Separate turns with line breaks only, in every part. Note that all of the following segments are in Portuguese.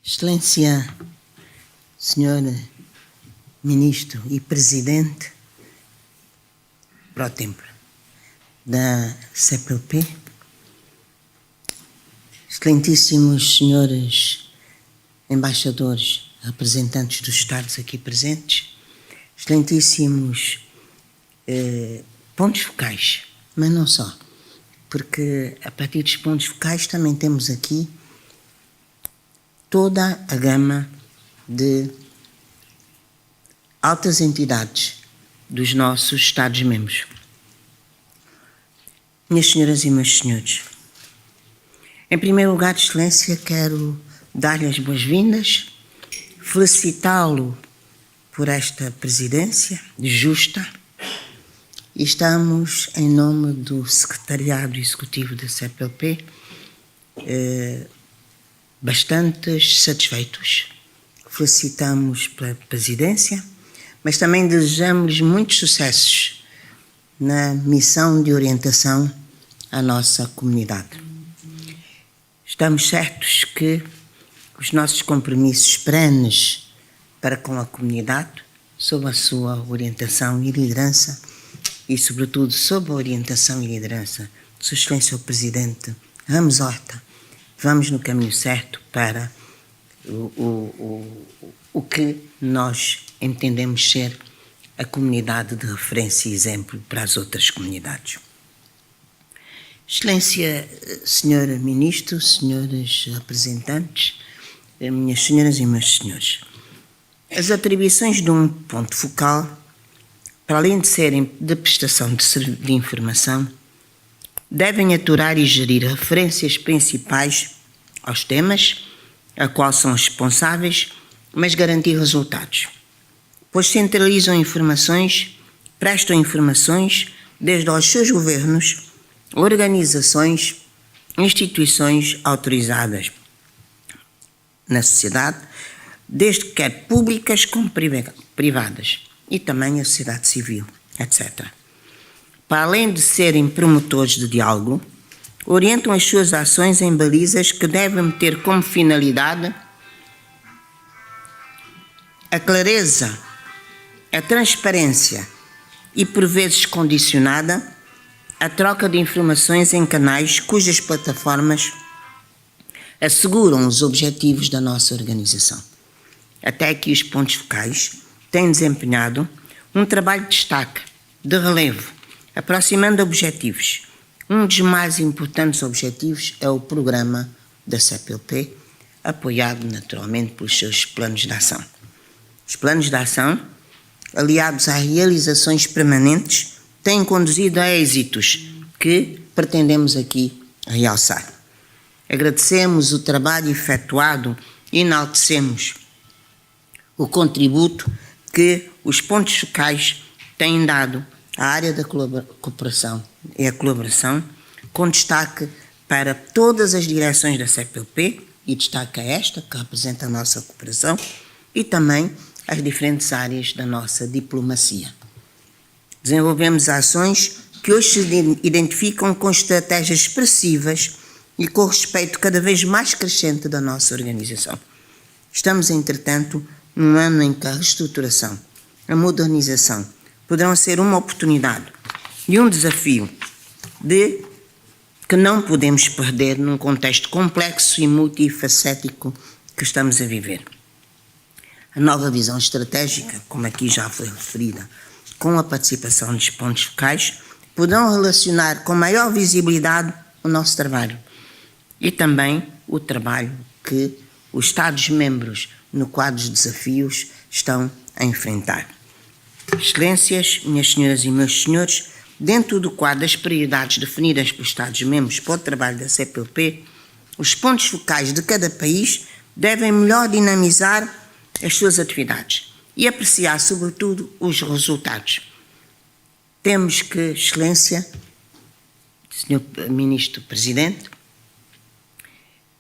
Excelência, Senhor Ministro e Presidente pro tempore da CPLP, excelentíssimos senhores embaixadores, representantes dos Estados aqui presentes, excelentíssimos pontos focais, mas não só, porque a partir dos pontos focais também temos aqui toda a gama de altas entidades dos nossos Estados-membros. Minhas senhoras e meus senhores, em primeiro lugar, Excelência, quero dar-lhe as boas-vindas, felicitá-lo por esta presidência justa, e estamos, em nome do Secretariado Executivo da CPLP, bastante satisfeitos. Felicitamos pela presidência, mas também desejamos muitos sucessos na missão de orientação à nossa comunidade. Estamos certos que os nossos compromissos perenes para com a comunidade, sob a sua orientação e liderança, e sobretudo sob a orientação e liderança de Sua Excelência o Presidente Ramos Horta, vamos no caminho certo para o que nós entendemos ser a comunidade de referência e exemplo para as outras comunidades. Excelência, Senhor Ministro, senhores representantes, minhas senhoras e meus senhores, as atribuições de um ponto focal, para além de serem de prestação de informação, devem aturar e gerir referências principais aos temas a qual são responsáveis, mas garantir resultados, pois centralizam informações, prestam informações desde aos seus governos, organizações, instituições autorizadas na sociedade, desde quer públicas como privadas, e também a sociedade civil, etc. Para além de serem promotores de diálogo, orientam as suas ações em balizas que devem ter como finalidade a clareza, a transparência e, por vezes condicionada, a troca de informações em canais cujas plataformas asseguram os objetivos da nossa organização. Até aqui os pontos focais têm desempenhado um trabalho de destaque, de relevo, aproximando objetivos. Um dos mais importantes objetivos é o programa da CPLP, apoiado naturalmente pelos seus planos de ação. Os planos de ação, aliados a realizações permanentes, têm conduzido a êxitos que pretendemos aqui realçar. Agradecemos o trabalho efetuado e enaltecemos o contributo que os pontos focais têm dado à área da cooperação e a colaboração, com destaque para todas as direções da CPLP, e destaca esta, que representa a nossa cooperação, e também as diferentes áreas da nossa diplomacia. Desenvolvemos ações que hoje se identificam com estratégias expressivas e com o respeito cada vez mais crescente da nossa organização. Estamos, entretanto, num ano em que a reestruturação, a modernização, poderão ser uma oportunidade e um desafio que não podemos perder num contexto complexo e multifacético que estamos a viver. A nova visão estratégica, como aqui já foi referida, com a participação dos pontos focais, poderão relacionar com maior visibilidade o nosso trabalho e também o trabalho que os Estados-membros, no quadro dos desafios, estão a enfrentar. Excelências, minhas senhoras e meus senhores, dentro do quadro das prioridades definidas pelos Estados-membros para o trabalho da CPLP, os pontos focais de cada país devem melhor dinamizar as suas atividades e apreciar, sobretudo, os resultados. Temos que, Excelência, Senhor Ministro Presidente,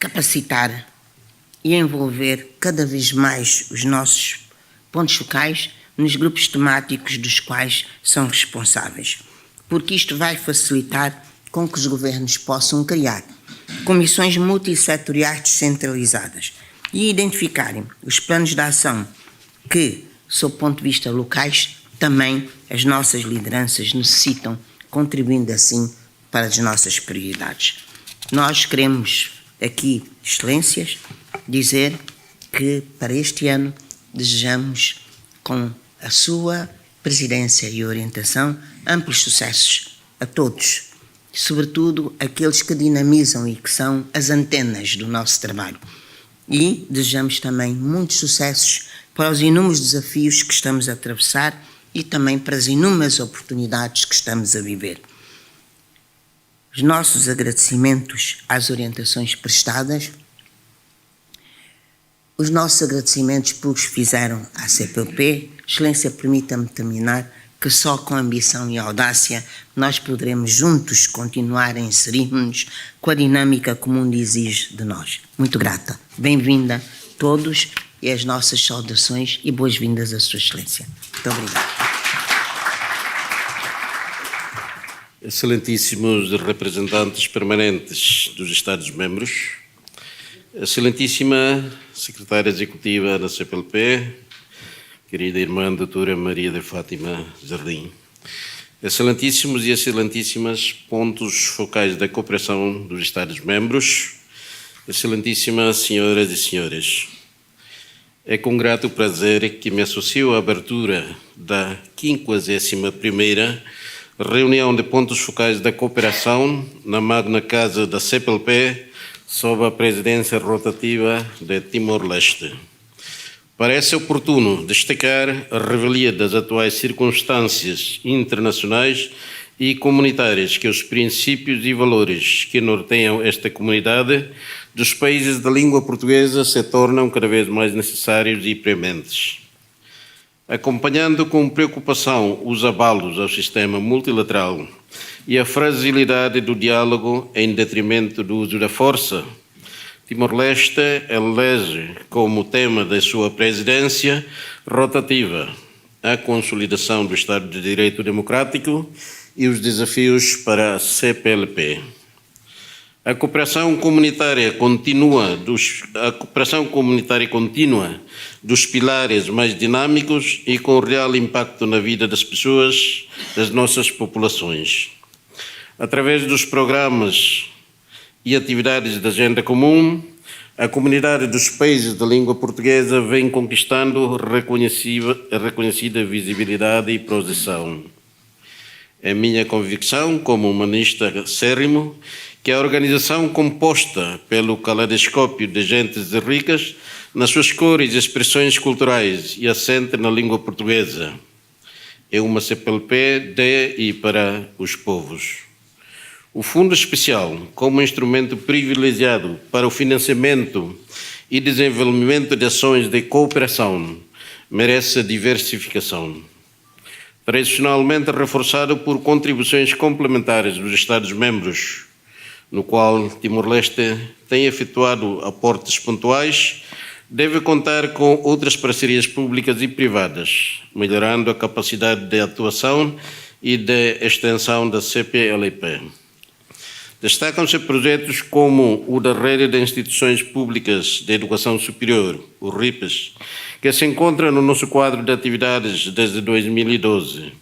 capacitar e envolver cada vez mais os nossos pontos focais nos grupos temáticos dos quais são responsáveis, porque isto vai facilitar com que os governos possam criar comissões multissetoriais descentralizadas e identificarem os planos de ação que, sob o ponto de vista locais, também as nossas lideranças necessitam, contribuindo assim para as nossas prioridades. Nós queremos aqui, excelências, dizer que para este ano desejamos, com a sua presidência e orientação, amplos sucessos a todos, sobretudo aqueles que dinamizam e que são as antenas do nosso trabalho. E desejamos também muitos sucessos para os inúmeros desafios que estamos a atravessar e também para as inúmeras oportunidades que estamos a viver. Os nossos agradecimentos às orientações prestadas, os nossos agradecimentos pelos que fizeram à CPLP. Excelência, permita-me terminar que só com ambição e audácia nós poderemos juntos continuar a inserir-nos com a dinâmica que o mundo exige de nós. Muito grata. Bem-vinda todos e as nossas saudações e boas-vindas à Sua Excelência. Muito obrigado.
Excelentíssimos representantes permanentes dos Estados-membros, excelentíssima secretária executiva da CPLP, querida irmã doutora Maria de Fátima Jardim, excelentíssimos e excelentíssimas pontos focais da cooperação dos Estados-membros, excelentíssimas senhoras e senhores, é com grato prazer que me associo à abertura da 51ª reunião de pontos focais da cooperação na magna casa da CPLP sob a presidência rotativa de Timor-Leste. Parece oportuno destacar a revelia das atuais circunstâncias internacionais e comunitárias que os princípios e valores que norteiam esta comunidade dos países da língua portuguesa se tornam cada vez mais necessários e prementes. Acompanhando com preocupação os abalos ao sistema multilateral e a fragilidade do diálogo em detrimento do uso da força, Timor-Leste elege como tema da sua presidência rotativa a consolidação do Estado de Direito Democrático e os desafios para a CPLP. A cooperação comunitária contínua dos pilares mais dinâmicos e com real impacto na vida das pessoas, das nossas populações. Através dos programas e atividades da Agenda Comum, a comunidade dos países da língua portuguesa vem conquistando reconhecida visibilidade e projeção. É minha convicção, como humanista acérrimo, que a organização composta pelo caleidoscópio de gentes ricas nas suas cores e expressões culturais e assente na língua portuguesa é uma CPLP de e para os povos. O Fundo Especial, como instrumento privilegiado para o financiamento e desenvolvimento de ações de cooperação, merece diversificação. Tradicionalmente reforçado por contribuições complementares dos Estados-membros, no qual Timor-Leste tem efetuado aportes pontuais, deve contar com outras parcerias públicas e privadas, melhorando a capacidade de atuação e de extensão da CPLP. Destacam-se projetos como o da Rede de Instituições Públicas de Educação Superior, o RIPES, que se encontra no nosso quadro de atividades desde 2012.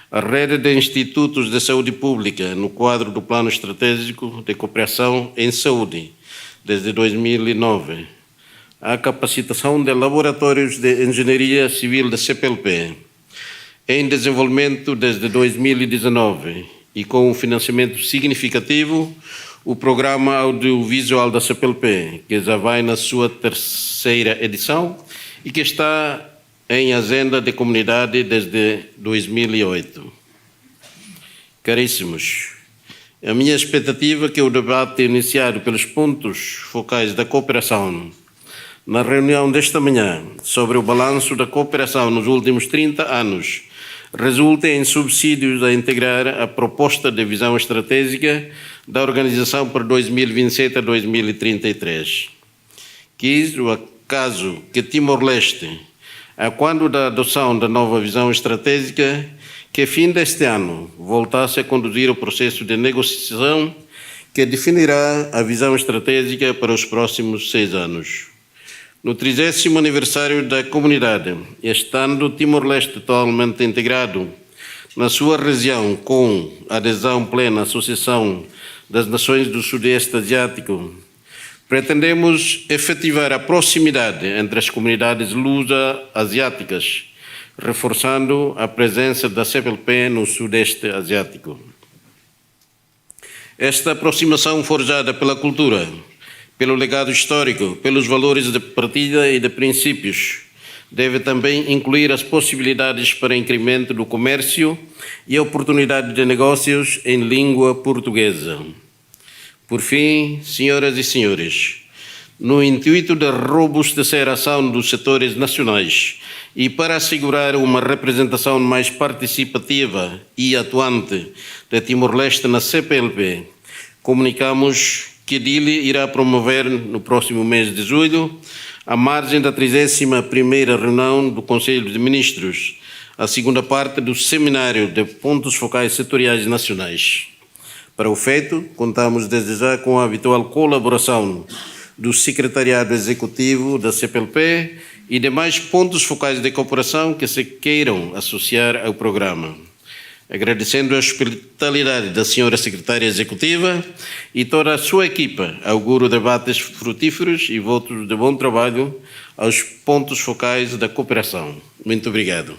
A Rede de Institutos de Saúde Pública, no quadro do Plano Estratégico de Cooperação em Saúde, desde 2009. A capacitação de laboratórios de engenharia civil da CPLP, em desenvolvimento desde 2019, e com um financiamento significativo, o Programa Audiovisual da CPLP, que já vai na sua 3ª edição e que está em agenda de comunidade desde 2008. Caríssimos, a minha expectativa é que o debate iniciado pelos pontos focais da cooperação na reunião desta manhã sobre o balanço da cooperação nos últimos 30 anos resulte em subsídios a integrar a proposta de visão estratégica da organização para 2027 a 2033. Quis o acaso que Timor-Leste, a quando da adoção da nova visão estratégica, que fim deste ano voltasse a conduzir o processo de negociação que definirá a visão estratégica para os próximos 6 anos. No 30º aniversário da comunidade, estando Timor-Leste totalmente integrado na sua região com adesão plena à Associação das Nações do Sudeste Asiático, pretendemos efetivar a proximidade entre as comunidades luso-asiáticas, reforçando a presença da CPLP no Sudeste Asiático. Esta aproximação forjada pela cultura, pelo legado histórico, pelos valores de partilha e de princípios, deve também incluir as possibilidades para incremento do comércio e a oportunidade de negócios em língua portuguesa. Por fim, senhoras e senhores, no intuito de robustecer a ação dos setores nacionais e para assegurar uma representação mais participativa e atuante de Timor-Leste na CPLP, comunicamos que DILI irá promover no próximo mês de julho, à margem da 31ª reunião do Conselho de Ministros, a segunda parte do Seminário de Pontos Focais Setoriais Nacionais. Para o feito, contamos desde já com a habitual colaboração do Secretariado Executivo da CPLP e demais pontos focais de cooperação que se queiram associar ao programa. Agradecendo a hospitalidade da senhora Secretária Executiva e toda a sua equipa, auguro debates frutíferos e votos de bom trabalho aos pontos focais da cooperação. Muito obrigado.